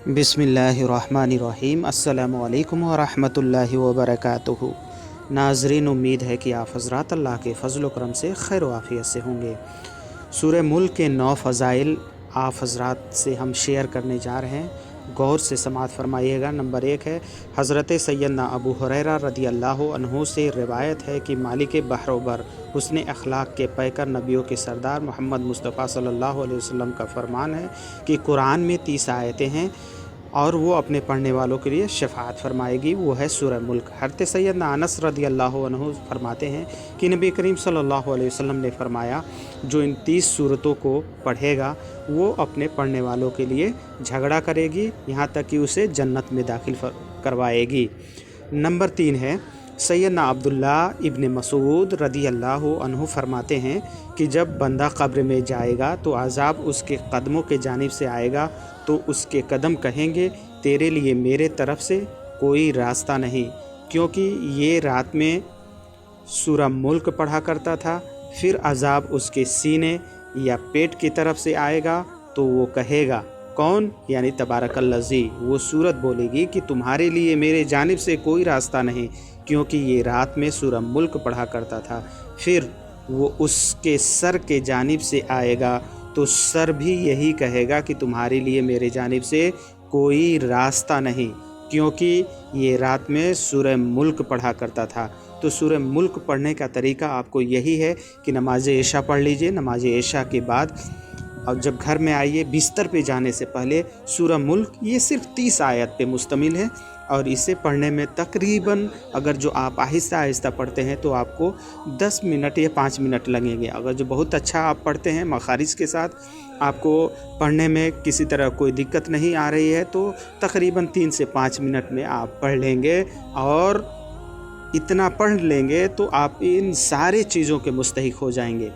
बिस्मिल्लाहिर्रहमानिर्रहीम। अस्सलामु अलैकुम वरहमतुल्लाहि वबरकातुहू। नाज़रीन, उम्मीद है कि आप हज़रात अल्लाह के फ़ज़ल व करम से खैर व आफ़ियत से होंगे। सूरह मुल्क के 9 फ़ज़ाइल आप हज़रात से हम शेयर करने जा रहे हैं, गौर से समाअत फ़रमाइएगा। नंबर 1 है, हज़रत सैयदना अबू हुरैरा रदियल्लाहु अन्हु से रिवायत है कि मालिक बहरोबर हुस्न अखलाक के पैकर नबियों के सरदार मोहम्मद मुस्तफ़ा सल्लल्लाहु अलैहि वसल्लम का फ़रमान है कि कुरान में 30 आयतें हैं और वो अपने पढ़ने वालों के लिए शफ़ाअत फ़रमाएगी। वो है सूरह मुल्क। हज़रत सैयदना अनस रदियल्लाहु अन्हु फरमाते हैं कि नबी करीम सल्लल्लाहु अलैहि वसल्लम ने फ़रमाया, जो इन 30 सूरतों को पढ़ेगा वो अपने पढ़ने वालों के लिए झगड़ा करेगी, यहाँ तक कि उसे जन्नत में दाखिल करवाएगी। नंबर 3 है, सैयदना अब्दुल्ला इब्न मसूद रदियल्लाहु अन्हु फरमाते हैं कि जब बंदा कब्र में जाएगा तो अज़ाब उसके कदमों के जानिब से आएगा, तो उसके कदम कहेंगे, तेरे लिए मेरे तरफ़ से कोई रास्ता नहीं, क्योंकि ये रात में सूरह मुल्क पढ़ा करता था। फिर अज़ाब उसके सीने या पेट की तरफ से आएगा, तो वो कहेगा, कौन? यानी तबारकल्लज़ी। वो सूरत बोलेगी कि तुम्हारे लिए मेरे जानिब से कोई रास्ता नहीं, क्योंकि ये रात में सूरह मुल्क पढ़ा करता था। फिर वो उसके सर के जानिब से आएगा, तो सर भी यही कहेगा कि तुम्हारे लिए मेरे जानिब से कोई रास्ता नहीं, क्योंकि ये रात में सूरह मुल्क पढ़ा करता था। तो सूरह मुल्क पढ़ने का तरीका आपको यही है कि नमाज इशा पढ़ लीजिए। नमाज इशा के बाद और जब घर में आइए, बिस्तर पे जाने से पहले सूरह मुल्क, ये सिर्फ 30 आयत पे मुश्तमिल है और इसे पढ़ने में तकरीबन, अगर जो आप आहिस्ता आहिस्ता पढ़ते हैं तो आपको 10 मिनट या 5 मिनट लगेंगे। अगर जो बहुत अच्छा आप पढ़ते हैं मखारिज के साथ, आपको पढ़ने में किसी तरह कोई दिक्कत नहीं आ रही है, तो तकरीबन 3 से 5 मिनट में आप पढ़ लेंगे। और इतना पढ़ लेंगे तो आप इन सारी चीज़ों के मुस्तहिक हो जाएंगे।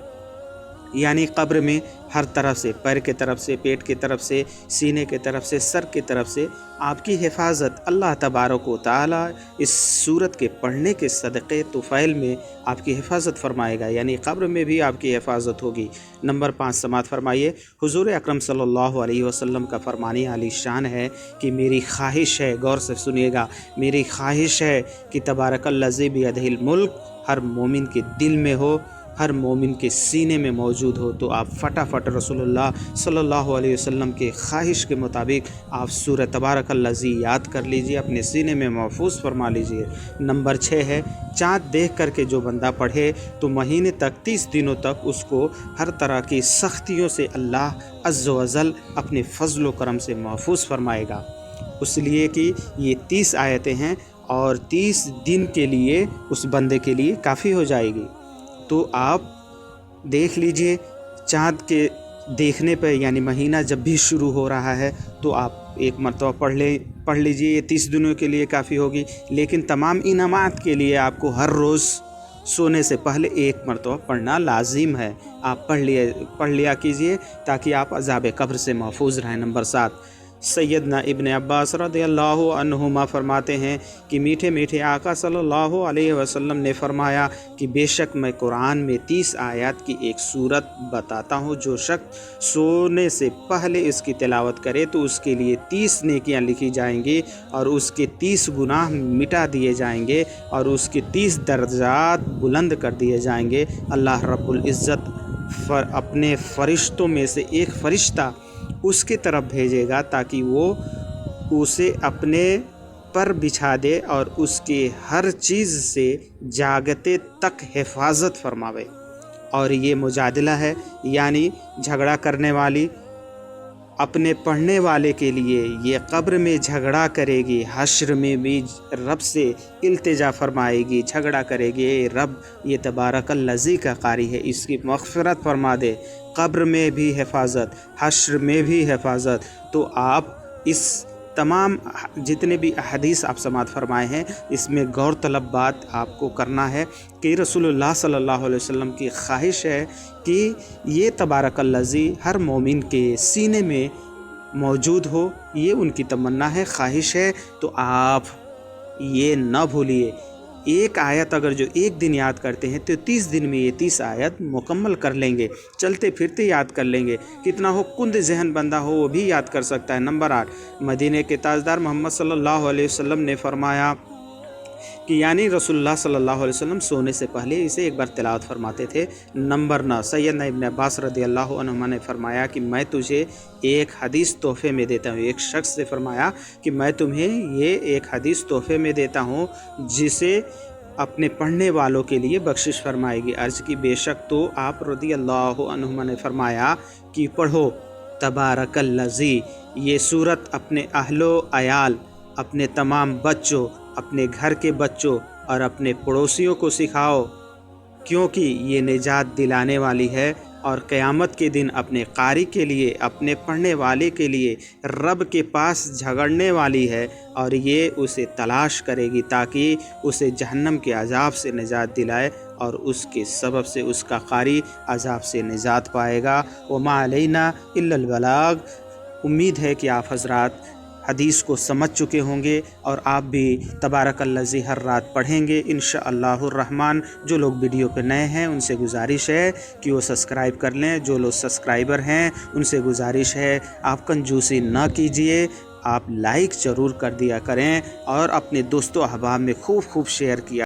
यानी कब्र में हर तरफ से, पैर के तरफ से, पेट की तरफ से, सीने के तरफ से, सर की तरफ से आपकी हिफाजत अल्लाह तबारक व तआला इस सूरत के पढ़ने के सदक़े तुफ़ैल में आपकी हिफाजत फरमाएगा, यानी कब्र में भी आपकी हिफाजत होगी। नंबर 5 समाअत फरमाइए। हुज़ूर अकरम सल्लल्लाहु अलैहि वसल्लम का फ़रमानी आली शान है कि मेरी ख्वाहिश है, गौर से सुनिएगा, मेरी ख्वाहिश है कि तबारकल्लज़ी बियदिहिल मुल्क हर मोमिन के दिल में हो, हर मोमिन के सीने में मौजूद हो। तो आप फटाफट रसूलुल्लाह सल्लल्लाहु अलैहि वसल्लम के ख्वाहिश के मुताबिक आप सूरह तबारकल्लज़ी याद कर लीजिए, अपने सीने में महफूज फरमा लीजिए। नंबर 6 है, चाँद देख कर के जो बंदा पढ़े तो महीने तक, 30 दिनों तक उसको हर तरह की सख्तियों से अल्लाह अज़्ज़ व जल अपने फ़ज़ल व करम से महफूज फरमाएगा। इसलिए कि ये 30 आयतें हैं और 30 दिन के लिए उस बंदे के लिए काफ़ी हो जाएगी। तो आप देख लीजिए, चाँद के देखने पर, यानी महीना जब भी शुरू हो रहा है तो आप एक मरतबा पढ़ लीजिए, ये 30 दिनों के लिए काफ़ी होगी। लेकिन तमाम इनामात के लिए आपको हर रोज़ सोने से पहले एक मरतबा पढ़ना लाजिम है। आप पढ़ लिया कीजिए ताकि आप अज़ाब कब्र से महफूज रहें। नंबर 7, सैयदना इब्न अब्बास रदियल्लाहु अन्हुमा फरमाते हैं कि मीठे मीठे आका सल्लल्लाहु अलैहि वसल्लम ने फरमाया कि बेशक मैं कुरान में 30 आयत की एक सूरत बताता हूँ, जो शख्स सोने से पहले इसकी तिलावत करे तो उसके लिए 30 नेकियां लिखी जाएंगी और उसके 30 गुनाह मिटा दिए जाएंगे और उसके 30 दर्जात बुलंद कर दिए जाएंगे। अल्लाह रब्बुल इज़्ज़त अपने फ़रिश्तों में से एक फ़रिश्ता उसकी तरफ भेजेगा ताकि वो उसे अपने पर बिछा दे और उसके हर चीज़ से जागते तक हिफाजत फरमावे। और ये मुजादिला है, यानी झगड़ा करने वाली अपने पढ़ने वाले के लिए ये कब्र में झगड़ा करेगी, हश्र में भी रब से इल्तिजा फरमाएगी, झगड़ा करेगी, रब ये तबारकल्लज़ी का कारी है, इसकी मग़फ़िरत फरमा दे। कब्र में भी हिफाजत, हश्र में भी हिफाजत। तो आप इस तमाम जितने भी हदीस आप समाअत फरमाए हैं, इसमें गौर तलब बात आपको करना है कि रसूलुल्लाह सल्लल्लाहु अलैहि वसल्लम की ख्वाहिश है कि ये तबारकल्लज़ी हर मोमिन के सीने में मौजूद हो, ये उनकी तमन्ना है, ख्वाहिश है। तो आप ये न भूलिए एक आयत अगर जो एक दिन याद करते हैं तो 30 दिन में ये 30 आयत मुकम्मल कर लेंगे, चलते फिरते याद कर लेंगे। कितना हो कुंद जहन बंदा हो वो भी याद कर सकता है। नंबर 8, मदीने के ताजदार मोहम्मद सल्लल्लाहु अलैहि वसल्लम ने फरमाया कि यानी रसूलुल्लाह सल्लल्लाहु अलैहि वसल्लम सोने से पहले इसे एक बार तिलावत फरमाते थे। नंबर 9, सैयदना इब्न अब्बास रदियल्लाहु अन्हुमा ने फरमाया कि मैं तुझे एक हदीस तोहफे में देता हूँ। एक शख्स से फरमाया कि मैं तुम्हें ये एक हदीस तोहफे में देता हूँ जिसे अपने पढ़ने वालों के लिए बख्शिश फरमाएगी। अर्ज़ की बेशक तो आप रदियल्लाहु अन्हुमा ने फरमाया कि पढ़ो तबारकल्लज़ी, ये सूरत अपने अहलो अयाल, अपने तमाम बच्चों, अपने घर के बच्चों और अपने पड़ोसियों को सिखाओ, क्योंकि ये निजात दिलाने वाली है और क़यामत के दिन अपने कारी के लिए, अपने पढ़ने वाले के लिए रब के पास झगड़ने वाली है और ये उसे तलाश करेगी ताकि उसे जहन्नम के अजाब से निजात दिलाए और उसके सबब से उसका कारी अजाब से निजात पाएगा। वमा अलैना इल्लल बलाग। उम्मीद है कि आप हज़रात हदीस को समझ चुके होंगे और आप भी तबारकल्लज़ी हर रात पढ़ेंगे इंशाअल्लाहुर रहमान। जो लोग वीडियो पे नए हैं उनसे गुजारिश है कि वो सब्सक्राइब कर लें। जो लोग सब्सक्राइबर हैं उनसे गुजारिश है आप कंजूसी ना कीजिए, आप लाइक ज़रूर कर दिया करें और अपने दोस्तों अहबाब में खूब शेयर किया